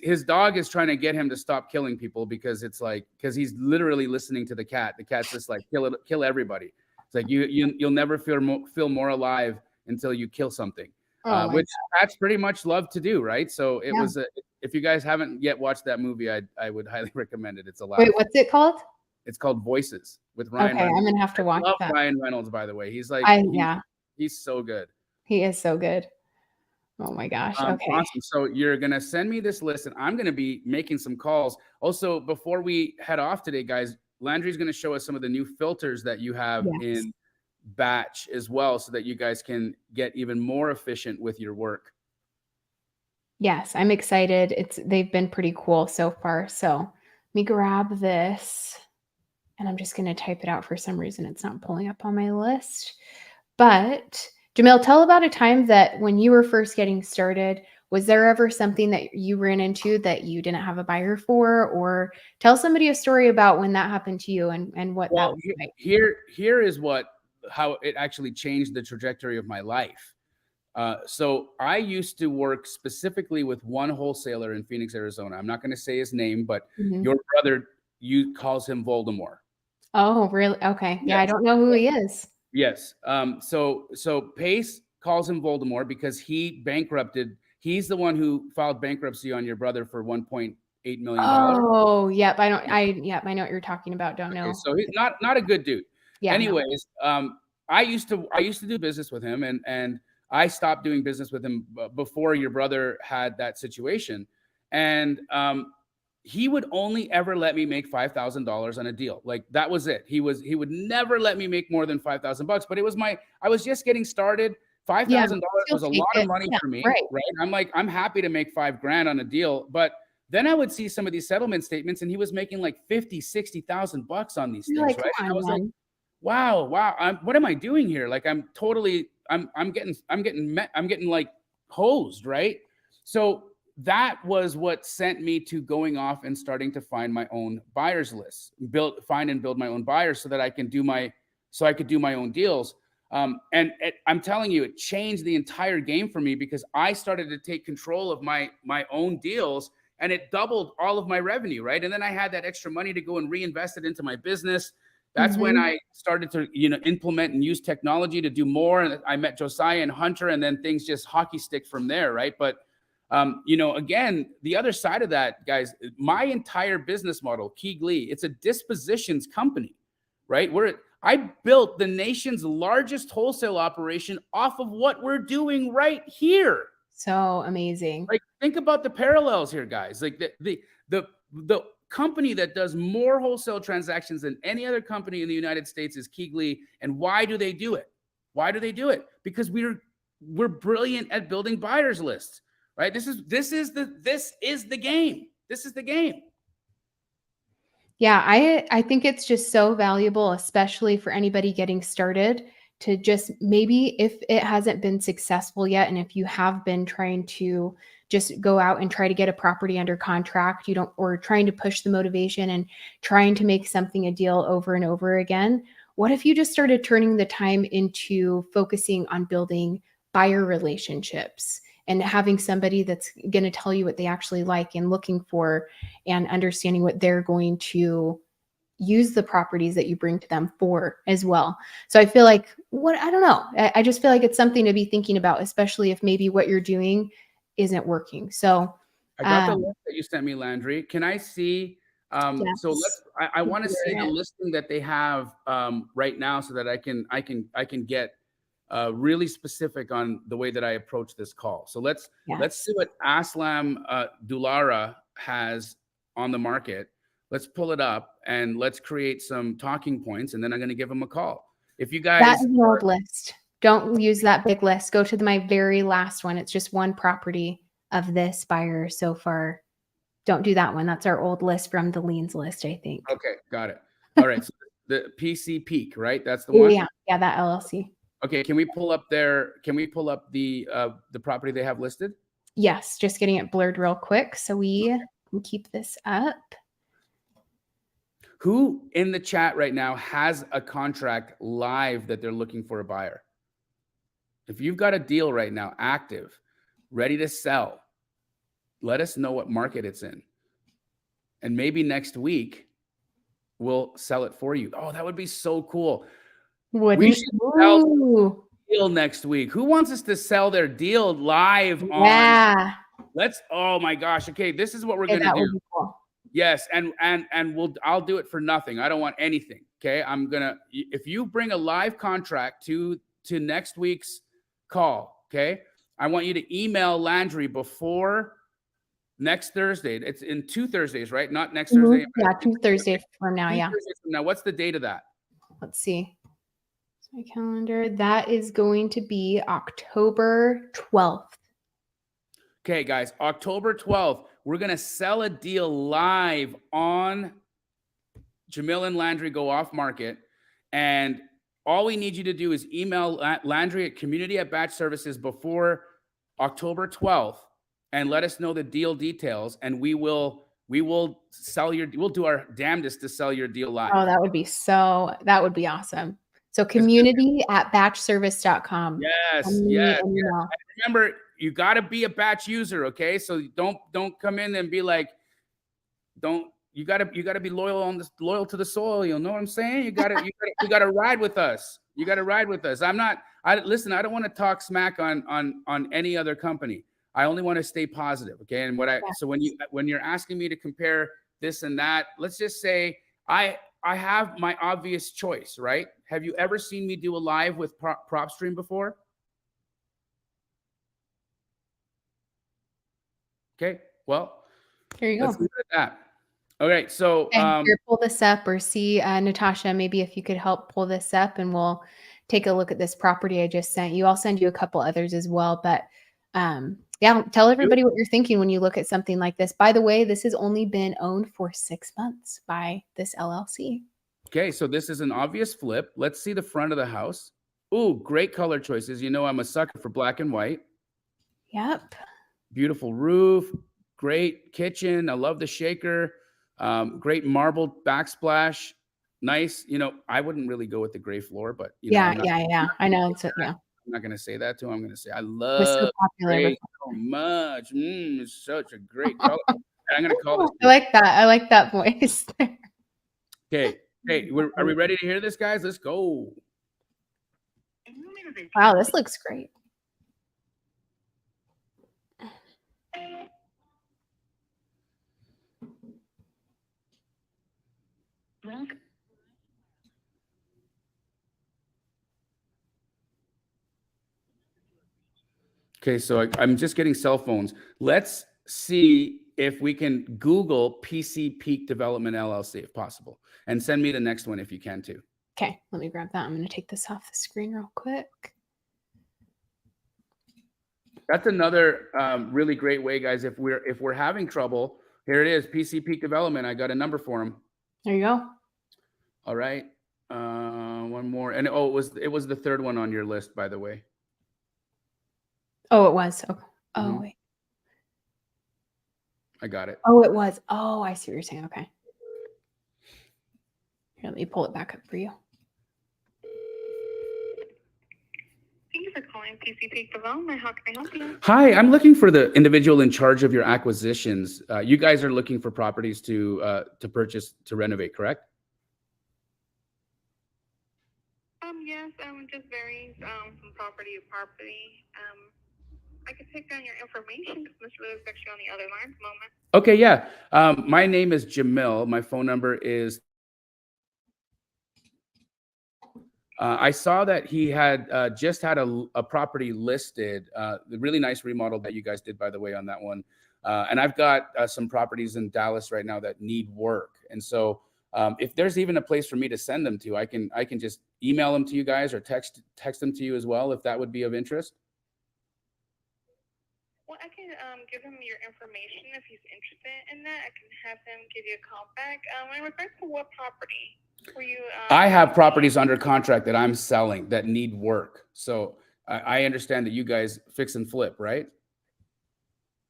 his dog is trying to get him to stop killing people because it's like because he's literally listening to the cat. The cat's just like kill everybody. It's like you'll never feel more alive until you kill something, Oh my which god. cats pretty much love to do, right? So it Yeah. was if you guys haven't yet watched that movie, I would highly recommend it. It's a Wait, laugh. what's it called? It's called Voices with Ryan Okay, I'm Reynolds. gonna have I to watch love that. Ryan Reynolds, by the way. He's like Yeah, he's so good. he is so good. Oh my gosh. Okay. Awesome. So you're gonna send me this list, and I'm gonna be making some calls. Also, before we head off today, guys, Landry's gonna show us some of the new filters that you have Yes. in batch as well, so that you guys can get even more efficient with your work. Yes, I'm excited. They've been pretty cool so far. So let me grab this and I'm just going to type it out. For some reason, it's not pulling up on my list. But Jamil, tell about a time that when you were first getting started, was there ever something that you ran into that you didn't have a buyer for? Or tell somebody a story about when that happened to you and what that Well, was like. here is how it actually changed the trajectory of my life. So I used to work specifically with one wholesaler in Phoenix, Arizona. I'm not going to say his name, but Mhm. your brother you calls him Voldemort. Oh, really? Okay. Yeah, I Yes. don't know who he is. Yes. So Pace calls him Voldemort because he bankrupted. He's the one who filed bankruptcy on your brother for $1.8 million. Oh, yep. I know what you're talking about. Don't Okay, know. so he's not a good dude. Yeah, no. Anyways, I used to do business with him, and I stopped doing business with him before your brother had that situation, and he would only ever let me make $5,000 on a deal. Like that was it. He would never let me make more than $5,000. But I was just getting started. Five Yeah, thousand dollars he'll was a take lot of it. money Yeah, for me, right. right? I'm like, I'm happy to make 5 grand on a deal, but then I would see some of these settlement statements and he was making like 50, 60,000 bucks on these You're things, like, right? "Come And I on, was like, man." wow, what am I doing here? Like I'm getting like hosed, right? So that was what sent me to going off and starting to find my own buyers list, find and build my own buyers so that I could do my own deals. I'm telling you, it changed the entire game for me because I started to take control of my own deals, and it doubled all of my revenue, right? And then I had that extra money to go and reinvest it into my business. That's when Mhm. I started to, implement and use technology to do more. And I met Josiah and Hunter, and then things just hockey stick from there, right? But again, the other side of that, guys, my entire business model, Key Glee, it's a dispositions company, right? I built the nation's largest wholesale operation off of what we're doing right here. So amazing. Like, think about the parallels here, guys. Like the company that does more wholesale transactions than any other company in the United States is Keegley. And why do they do it? Why do they do it? Because we're brilliant at building buyers lists, right? This is the game. This is the game. Yeah, I think it's just so valuable, especially for anybody getting started, to just maybe if it hasn't been successful yet, and if you have been trying to just go out and try to get a property under contract, you don't, or trying to push the motivation and trying to make something a deal over and over again. What if you just started turning the time into focusing on building buyer relationships and having somebody that's going to tell you what they actually like and looking for, and understanding what they're going to use the properties that you bring to them for as well. So I feel like I don't know. I just feel like it's something to be thinking about, especially if maybe what you're doing isn't working. So I got the um, list that you sent me, Landry. Can I see So Yes. I want to see the Yeah. listing that they have right now so that I can get really specific on the way that I approach this call. So let's see Yes. what Aslam Dulara has on the market. Let's pull it up and let's create some talking points, and then I'm going to give them a call. If you That guys, is an old list. Don't use that big list. Go to my very last one. It's just one property of this buyer so far. Don't do that one. That's our old list from the liens list, I think. okay, got it. All right, so the PC Peak, right? That's the Oh, one. yeah. Yeah, that LLC. Okay, can we pull up their? Can we pull up the property they have listed? Yes, just getting it blurred real quick so we can keep this up. Who in the chat right now has a contract live that they're looking for a buyer? If you've got a deal right now, active, ready to sell, let us know what market it's in. And maybe next week we'll sell it for you. Oh, that would be so cool. We should sell Ooh. deal next week. Who wants us to sell their deal live on? Yeah. Oh my gosh. Okay, this is what we're Okay, gonna that would do. be cool. Yes, and I'll do it for nothing. I don't want anything. Okay. If you bring a live contract to next week's call, okay, I want you to email Landree before next Thursday. It's in 2 Thursdays, right? Not next Thursday. Yeah, 2 Thursdays from now. 2 Yeah. Thursdays from now. What's the date of that? Let's see. My calendar. That is going to be October 12th. Okay, guys, October 12th, we're going to sell a deal live on Jamil and Landree Go Off Market. And all we need you to do is email Landree at community@batchservices before October 12th and let us know the deal details. And we'll do our damnedest to sell your deal live. Oh, that would be awesome. So community@batchservice.com. Yes. Remember, you got to be a batch user, okay? So don't come in and be like, you got to be loyal to the soil. You know what I'm saying? You got to ride with us. You got to ride with us. Listen, I don't want to talk smack on any other company. I only want to stay positive, okay? And so when you're asking me to compare this and that, let's just say I have my obvious choice, right? Have you ever seen me do a live with PropStream before? Okay, well, There you go. let's leave it at that. Okay, so Here, pull this up or see, Natasha, maybe if you could help pull this up and we'll take a look at this property I just sent you. I'll send you a couple others as well. But yeah, tell everybody what you're thinking when you look at something like this. By the way, this has only been owned for 6 months by this LLC. Okay, so this is an obvious flip. Let's see the front of the house. Ooh, great color choices. You know I'm a sucker for black and white. Yep. Beautiful roof, great kitchen. I love the shaker. Great marble backsplash. Nice. You know, I wouldn't really go with the gray floor, but Yeah. I know. Yeah. I'm not gonna say that to him. I'm gonna say I It was so love popular. gray so much. It's such a great color. I'm gonna call this. I like that. I like that voice. Okay. Hey, are we ready to hear this, guys? Let's go. Wow, this looks great. Okay, so I'm just getting cell phones. Let's see if we can Google PC Peak Development LLC if possible, and send me the next one if you can too. Okay, let me grab that. I'm going to take this off the screen real quick. That's another really great way, guys. If we're having trouble, here it is, PC Peak Development. I got a number for them. There you go. All right, one more, and it was the third one on your list, by the way. Oh, it was. Oh, wait. I got it. Oh, it was. Oh, I see what you're saying. Okay. Here, let me pull it back up for you. Thank you for calling PC Peak Development. How can I help you? Hi, I'm looking for the individual in charge of your acquisitions. You guys are looking for properties to purchase, to renovate, correct? Yes, it just varies from property to property. I can take down your information because Mr. Lewis is actually on the other line at the moment. Okay, yeah. My name is Jamil. My phone number is. I saw that he had just had a property listed, the really nice remodel that you guys did, by the way, on that one. And I've got some properties in Dallas right now that need work. And so if there's even a place for me to send them to, I can just email them to you guys or text them to you as well, if that would be of interest. Well, I can give him your information if he's interested in that. I can have him give you a call back. In regards to what property were you? I have properties under contract that I'm selling that need work. So I understand that you guys fix and flip, right?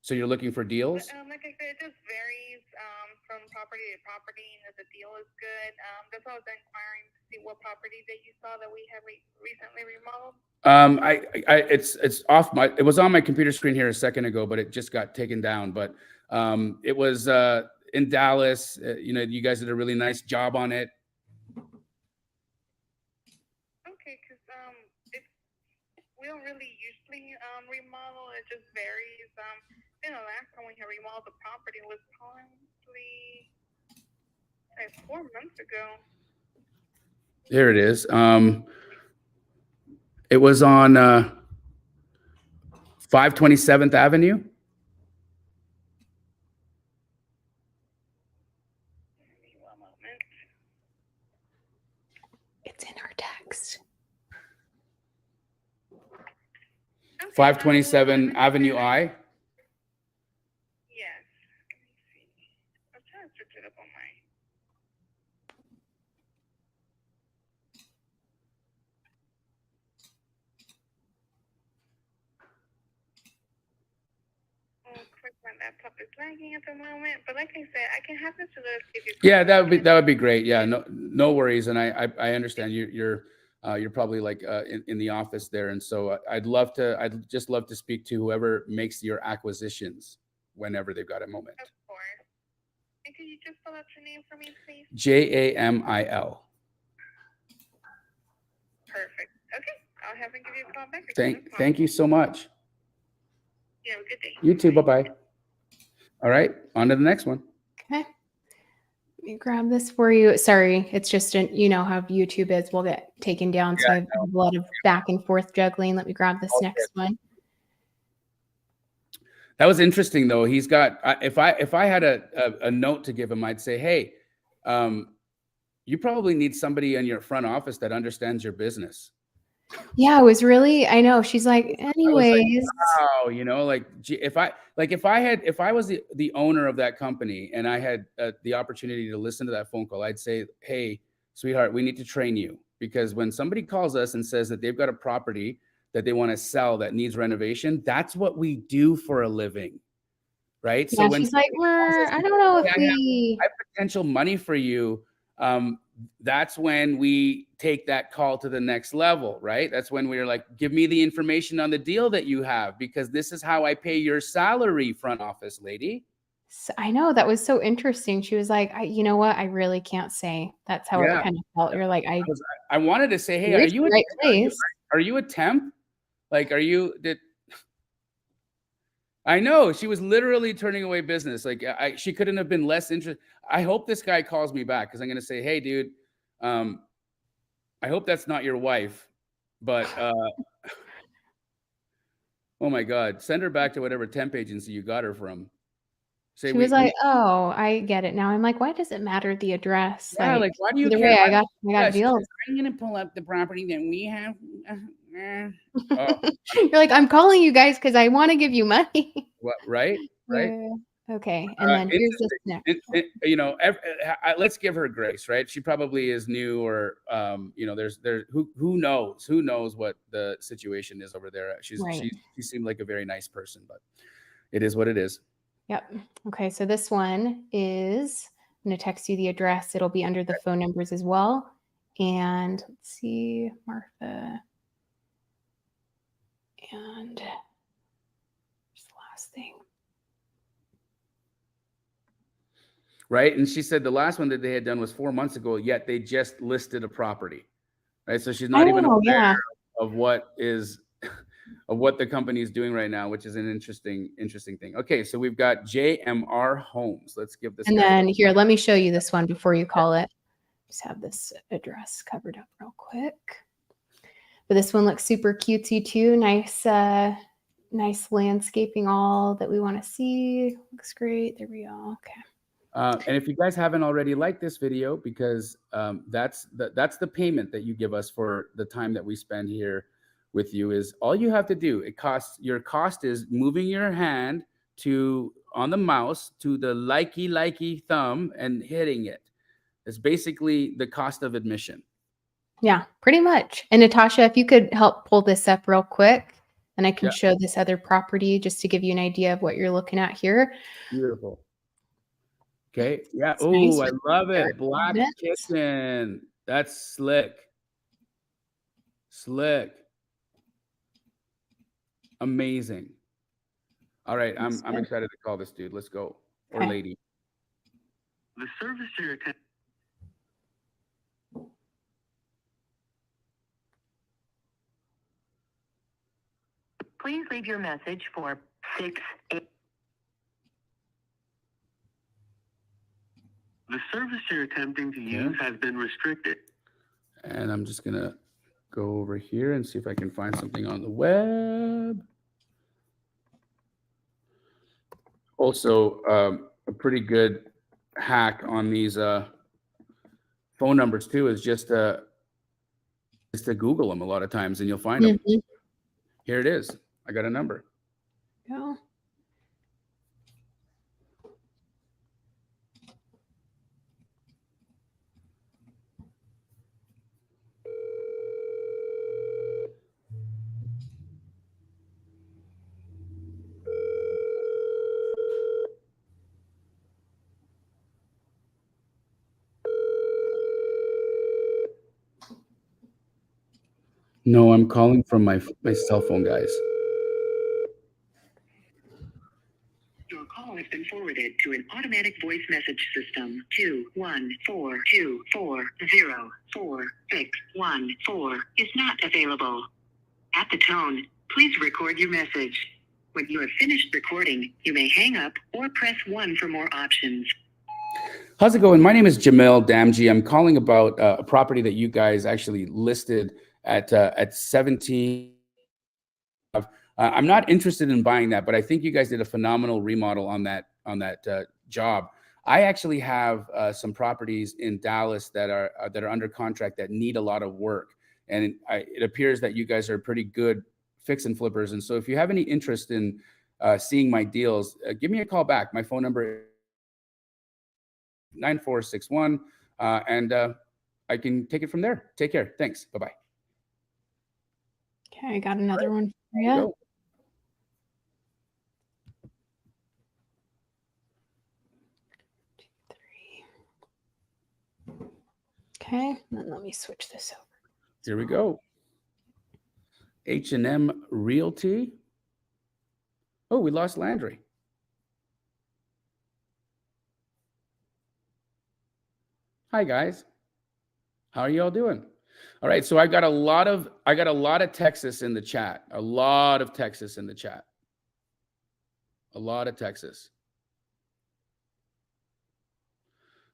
So you're looking for deals? Like I said, it just varies from property to property, and if the deal is good. That's why I was inquiring to see what property that you saw that we have recently remodeled. It's off my. It was on my computer screen here a second ago, but it just got taken down. But it was in Dallas. You guys did a really nice job on it. Okay, because we don't really usually remodel. It just varies. The last time we had remodeled the property was probably like 4 months ago. Here it is. It was on 527th Avenue. One moment. It's in our text. Okay, 527 Avenue I. Yes. Let me see. I'm trying to search it up on my. Quick, my laptop is lagging at the moment, but like I said, I can have Mr. Lewis give you. Yeah, that would be great. Yeah, no worries. And I understand you're probably like in the office there, and so I'd just love to speak to whoever makes your acquisitions whenever they've got a moment. Of course. And could you just spell out your name for me, please? Jamil. Perfect. Okay, I'll have him give you a call back. Thank you so much. You have a good day. You too. Bye-bye. All right, on to the next one. Okay. Let me grab this for you. Sorry, it's just you know how YouTube is. We'll get taken down. So I have a lot of back and forth juggling. Let me grab this next one. That was interesting, though. He's got. If I had a note to give him, I'd say, hey, you probably need somebody in your front office that understands your business. Yeah, it was really. I know. She's like, anyways. Wow, if I was the owner of that company and I had the opportunity to listen to that phone call, I'd say, hey, sweetheart, we need to train you, because when somebody calls us and says that they've got a property that they want to sell that needs renovation, that's what we do for a living, right? Yeah, so when she's like, I don't know if I have potential money for you. That's when we take that call to the next level, right? That's when we're like, give me the information on the deal that you have, because this is how I pay your salary, front office lady. So I know, that was so interesting. She was like, you know what? I really can't say. That's how it kind of felt. You're like, I wanted to say, hey, are you a temp? Like, I know, she was literally turning away business. Like, she couldn't have been less interested. I hope this guy calls me back, because I'm going to say, hey, dude, I hope that's not your wife, but oh my God, send her back to whatever temp agency you got her from. She was like, oh, I get it now. I'm like, why does it matter the address? Yeah, like why do you care? Way, I got deals. I'm going to pull up the property that we have. You're like, I'm calling you guys because I want to give you money. What, right? Yeah. Okay. And then here's this next. Let's give her grace, right? She probably is new, or there's who knows what the situation is over there. She seemed like a very nice person, but it is what it is. Yep. Okay. So this one is, I'm going to text you the address. It'll be under the phone numbers as well. And let's see, Martha. And here's the last thing. Right. And she said the last one that they had done was 4 months ago, yet they just listed a property. Right. So she's not even aware of what is, of what the company is doing right now, which is an interesting thing. Okay, so we've got JMR Homes. Let's give this And guy a then look. here, let me show you this one before you call it. Just have this address covered up real quick. But this one looks super cutesy too. Nice landscaping, all that we want to see. Looks great. There we go. Okay. And if you guys haven't already liked this video, because that's the payment that you give us for the time that we spend here with you, is all you have to do. Your cost is moving your hand on the mouse to the likey thumb and hitting it. It's basically the cost of admission. Yeah, pretty much. And Natasha, if you could help pull this up real quick, and I can Yeah. show this other property just to give you an idea of what you're looking at here. Beautiful. Okay. Yeah. It's Oh, nice I with love dirt it. Black cabinets. kitchen. That's slick. Slick. Amazing. All right. I'm excited to call this dude. Let's go. Or Okay. lady. The service you're attending. Please leave your message for 6-8. The service you're attempting to use has been restricted. And I'm just going to go over here and see if I can find something on the web. Also, a pretty good hack on these phone numbers too is just to Google them a lot of times, and you'll find them. Mhm. Here it is. I got a number. Yeah. No, I'm calling from my cell phone, guys. Your call has been forwarded to an automatic voice message system. 21424046114 is not available. At the tone, please record your message. When you have finished recording, you may hang up or press 1 for more options. How's it going? My name is Jamil Damji. I'm calling about a property that you guys actually listed at 17. I'm not interested in buying that, but I think you guys did a phenomenal remodel on that job. I actually have some properties in Dallas that are under contract that need a lot of work, and it appears that you guys are pretty good fix and flippers. And so, if you have any interest in seeing my deals, give me a call back. My phone number is 9461, and I can take it from there. Take care. Thanks. Bye-bye. Okay, I got another one for you. Go. Okay, then let me switch this over. Here we go. H&M Realty. Oh, we lost Landree. Hi guys. How are you all doing? All right, so I got a lot of Texas in the chat. A lot of Texas in the chat. A lot of Texas.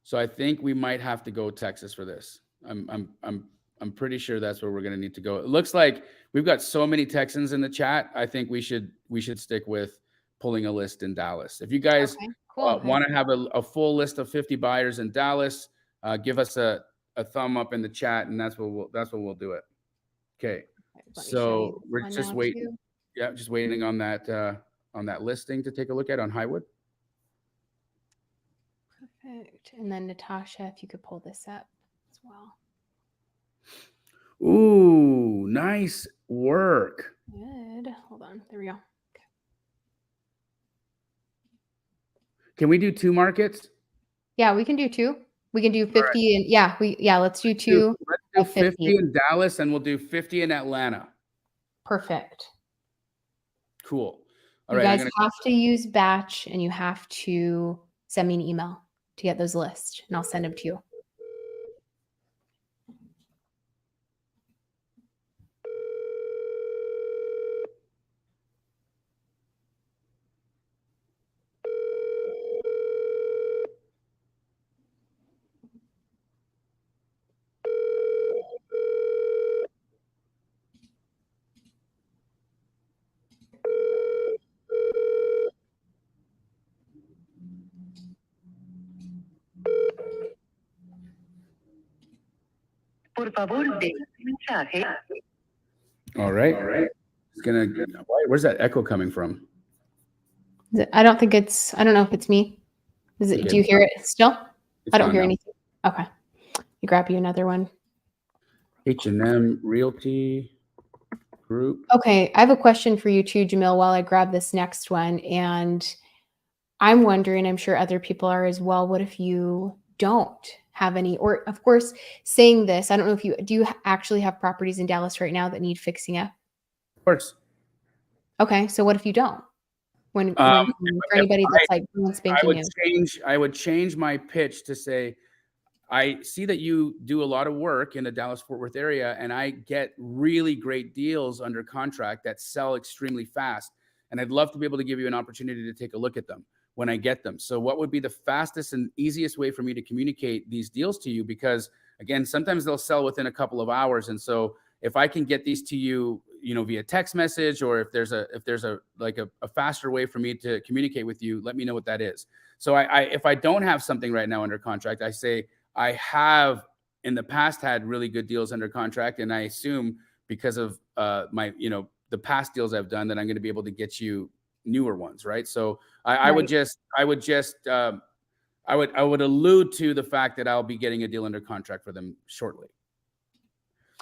So I think we might have to go Texas for this. I'm pretty sure that's where we're going to need to go. It looks like we've got so many Texans in the chat. I think we should stick with pulling a list in Dallas. If you guys want to have a full list of 50 buyers in Dallas, give us a thumb up in the chat, and that's what we'll do it. Okay. So we're just waiting. Too. Yeah, just waiting on that listing to take a look at on Highwood. Perfect. And then Natasha, if you could pull this up as well. Ooh, nice work. Good. Hold on. There we go. Okay. Can we do 2 markets? Yeah, we can do 2. We can do 50 right. And let's do 2. Let's do 50 in Dallas, and we'll do 50 in Atlanta. Perfect. Cool. All right. You guys have to use batch, and you have to send me an email to get those lists, and I'll send them to you. Por favor, deje un mensaje. All right. It's gonna. Where's that echo coming from? I don't think it's, I don't know if it's me. Okay. Do you hear it still? It's I don't gone hear now. anything. Okay. You grab you another one. H&M Realty Group. Okay. I have a question for you too, Jamil, while I grab this next one. And I'm wondering, I'm sure other people are as well, what if you don't have any, or of course, saying this, I don't know if you, do you actually have properties in Dallas right now that need fixing up? Of course. Okay. So what if you don't? When for if anybody that's like spanking new. I would change my pitch to say, I see that you do a lot of work in the Dallas-Fort Worth area, and I get really great deals under contract that sell extremely fast. And I'd love to be able to give you an opportunity to take a look at them when I get them. So what would be the fastest and easiest way for me to communicate these deals to you? Because again, sometimes they'll sell within a couple of hours. And so if I can get these to you, via text message, or if there's a faster way for me to communicate with you, let me know what that is. So if I don't have something right now under contract, I say, I have in the past had really good deals under contract. And I assume because of my, the past deals I've done, that I'm going to be able to get you newer ones. Right. So I would allude to the fact that I'll be getting a deal under contract for them shortly.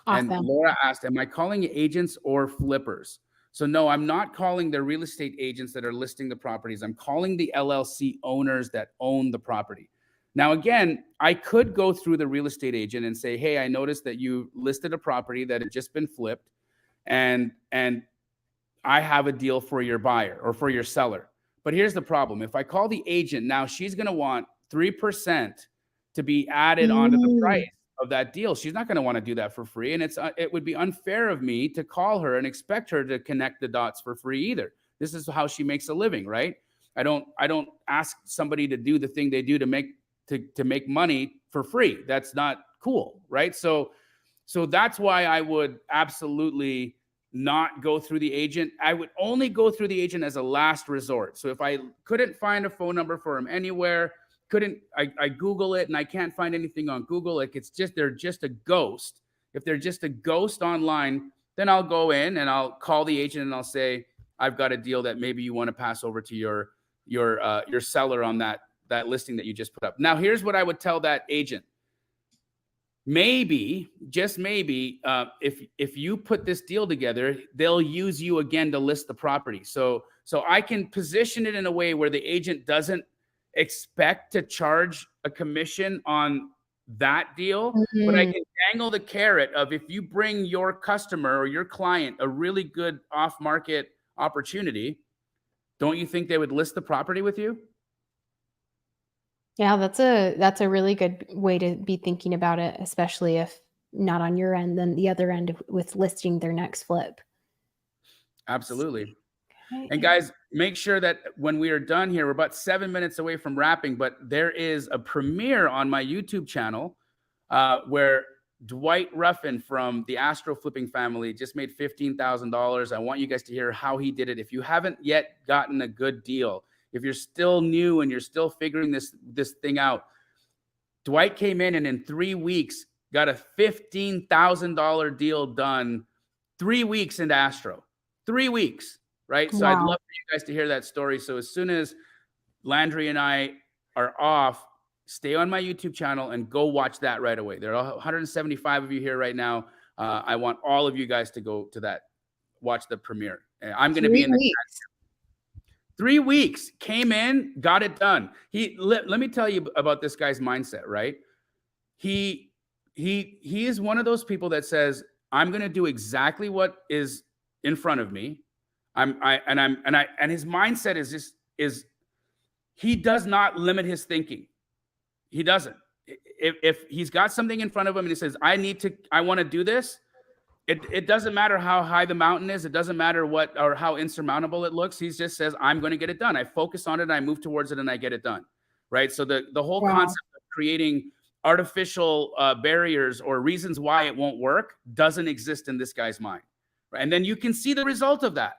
Awesome. And Laura asked, am I calling agents or flippers? So no, I'm not calling the real estate agents that are listing the properties. I'm calling the LLC owners that own the property. Now, again, I could go through the real estate agent and say, hey, I noticed that you listed a property that had just been flipped, and I have a deal for your buyer or for your seller. But here's the problem. If I call the agent, now she's going to want 3% to be added onto the price of that deal. She's not going to want to do that for free. And it would be unfair of me to call her and expect her to connect the dots for free either. This is how she makes a living, right? I don't ask somebody to do the thing they do to make money for free. That's not cool, right? So that's why I would absolutely not go through the agent. I would only go through the agent as a last resort. So if I couldn't find a phone number for him anywhere, I Google it and I can't find anything on Google, like they're just a ghost. If they're just a ghost online, then I'll go in and I'll call the agent and I'll say, I've got a deal that maybe you want to pass over to your seller on that listing that you just put up. Now, here's what I would tell that agent. Maybe, just maybe, if you put this deal together, they'll use you again to list the property. So I can position it in a way where the agent doesn't expect to charge a commission on that deal, but I can dangle the carrot of, if you bring your customer or your client a really good off-market opportunity, don't you think they would list the property with you? Yeah, that's a really good way to be thinking about it, especially if not on your end, then the other end with listing their next flip. Absolutely. Okay. And guys, make sure that when we are done here, we're about 7 minutes away from wrapping, but there is a premiere on my YouTube channel where Dwight Ruffin from the Astro Flipping family just made $15,000. I want you guys to hear how he did it. If you haven't yet gotten a good deal, if you're still new and you're still figuring this thing out, Dwight came in and in 3 weeks got a $15,000 deal done. 3 weeks into Astro. 3 weeks. Right. So I'd love for you guys to hear that story. So as soon as Landree and I are off, stay on my YouTube channel and go watch that right away. There are 175 of you here right now. I want all of you guys to go to that, watch the premiere. I'm going to be in the 3 weeks, came in, got it done. Let me tell you about this guy's mindset, right? He is one of those people that says, I'm going to do exactly what is in front of me. And his mindset is he does not limit his thinking. He doesn't. If he's got something in front of him and he says, I want to do this, it doesn't matter how high the mountain is. It doesn't matter how insurmountable it looks. He just says, I'm going to get it done. I focus on it and I move towards it and I get it done. Right. So the whole concept of creating artificial barriers or reasons why it won't work doesn't exist in this guy's mind. Right? And then you can see the result of that.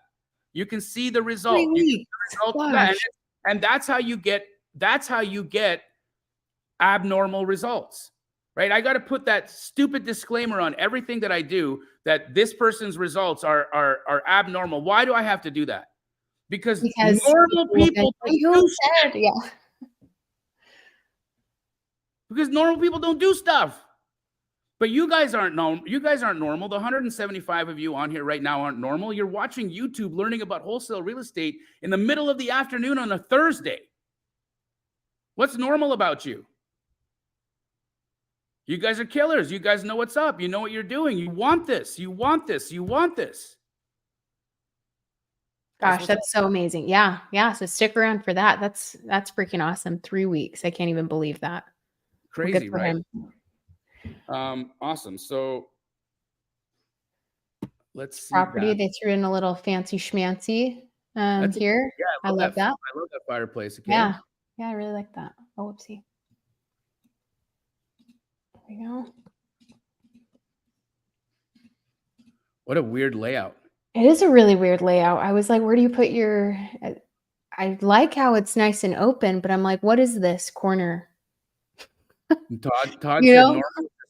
You can see the result. And that's how you get abnormal results. right? I got to put that stupid disclaimer on everything that I do that this person's results are abnormal. Why do I have to do that? Because normal people don't do shit. Yeah. Because normal people don't do stuff. But you guys aren't normal. You guys aren't normal. The 175 of you on here right now aren't normal. You're watching YouTube, learning about wholesale real estate in the middle of the afternoon on a Thursday. What's normal about you? You guys are killers. You guys know what's up. You know what you're doing. You want this. You want this. You want this. Gosh, that's so amazing. Yeah. Yeah. So stick around for that. That's freaking awesome. 3 weeks. I can't even believe that. Crazy, right? Awesome. So let's see. Property. That. They threw in a little fancy schmancy here. Yeah, I love that. I love that fireplace. Okay? Yeah. Yeah, I really like that. Oh, whoopsie. There we go. What a weird layout. It is a really weird layout. I was like, where do you put your... I like how it's nice and open, but I'm like, what is this corner? Todd said normal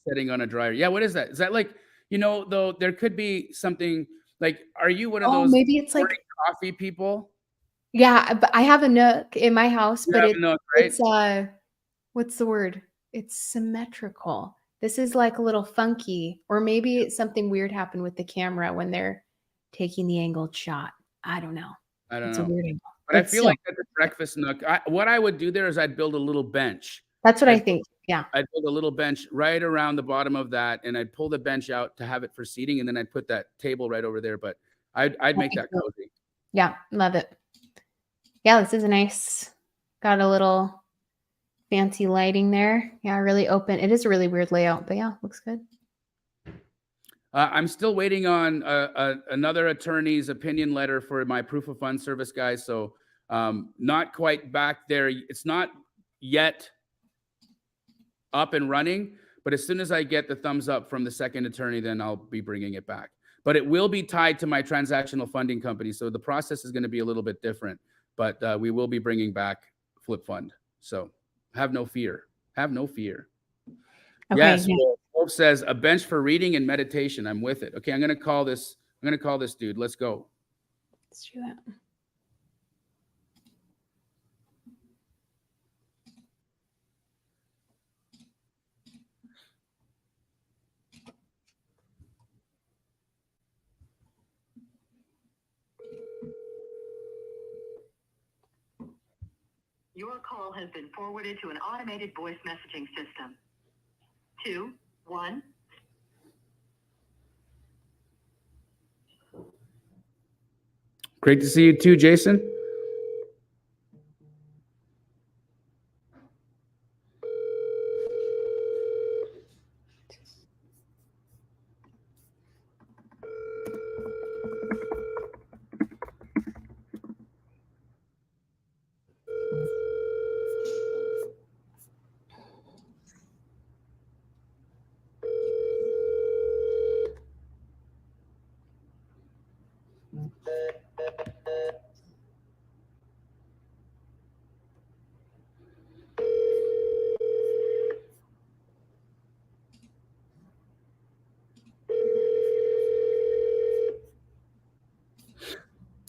setting on a dryer. Yeah, what is that? Is that like, though there could be something like, are you one of those maybe it's like coffee people? Yeah, but I have a nook in my house, but it's what's the word? It's symmetrical. This is like a little funky, or maybe something weird happened with the camera when they're taking the angled shot. I don't know. It's a weird angle. But I feel like at the breakfast nook, what I would do there is I'd build a little bench. That's what I think. Yeah. I'd build a little bench right around the bottom of that, and I'd pull the bench out to have it for seating, and then I'd put that table right over there. But I'd make that cozy. Yeah, love it. Yeah, this is nice. Got a little fancy lighting there. Yeah, really open. It is a really weird layout, but yeah, looks good. I'm still waiting on another attorney's opinion letter for my proof of funds service, guys. So not quite back there. It's not yet up and running, but as soon as I get the thumbs up from the second attorney, then I'll be bringing it back. But it will be tied to my transactional funding company. So the process is going to be a little bit different, but we will be bringing back Flip Fund. So have no fear. Have no fear. Okay, yes. Yeah. Wolf says a bench for reading and meditation. I'm with it. Okay. I'm going to call this dude. Let's go. Let's do that. Your call has been forwarded to an automated voice messaging system. 2 1. Great to see you too, Jason.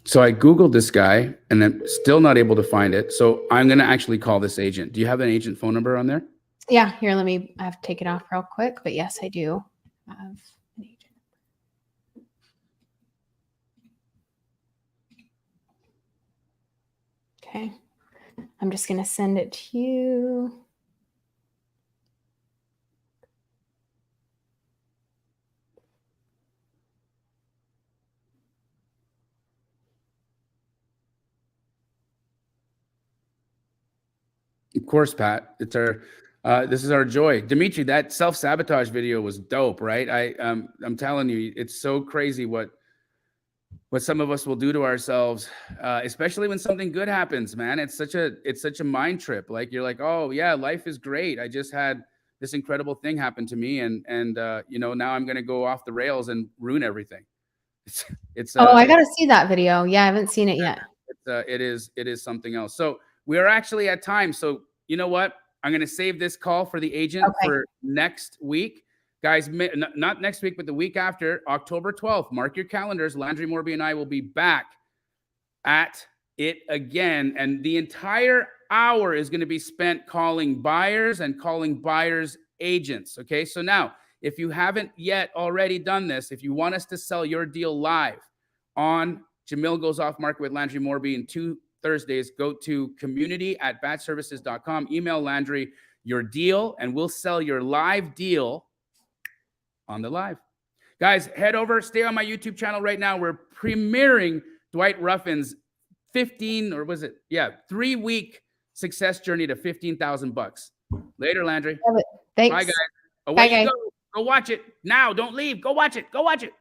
So I Googled this guy and I'm still not able to find it. So I'm going to actually call this agent. Do you have an agent phone number on there? Yeah, here, I have to take it off real quick, but yes, I do have an agent. Okay. I'm just going to send it to you. Of course, Pat. It's our this is our joy. Dimitri, that self-sabotage video was dope, right? I'm telling you, it's so crazy what some of us will do to ourselves, especially when something good happens, man. It's such a mind trip. Like you're like, oh yeah, life is great. I just had this incredible thing happen to me, and now I'm gonna go off the rails and ruin everything. I gotta see that video. Yeah, I haven't seen it yet. It is something else. So we are actually at time. So you know what? I'm going to save this call for the agent for next week. Guys, not next week, but the week after, October 12th. Mark your calendars. Landree, Morby, and I will be back at it again. And the entire hour is going to be spent calling buyers and calling buyers' agents. Okay, so now, if you haven't yet already done this, if you want us to sell your deal live on Jamil Goes Off Market with Landree Morby in 2 Thursdays, go to community@batchservices.com. Email Landree your deal, and we'll sell your live deal on the live. Guys, head over, stay on my YouTube channel right now. We're premiering Dwight Ruffin's 3-week success journey to $15,000. Later, Landree. Thanks. Bye, guys. Bye, guys. Go watch it now. Don't leave. Go watch it.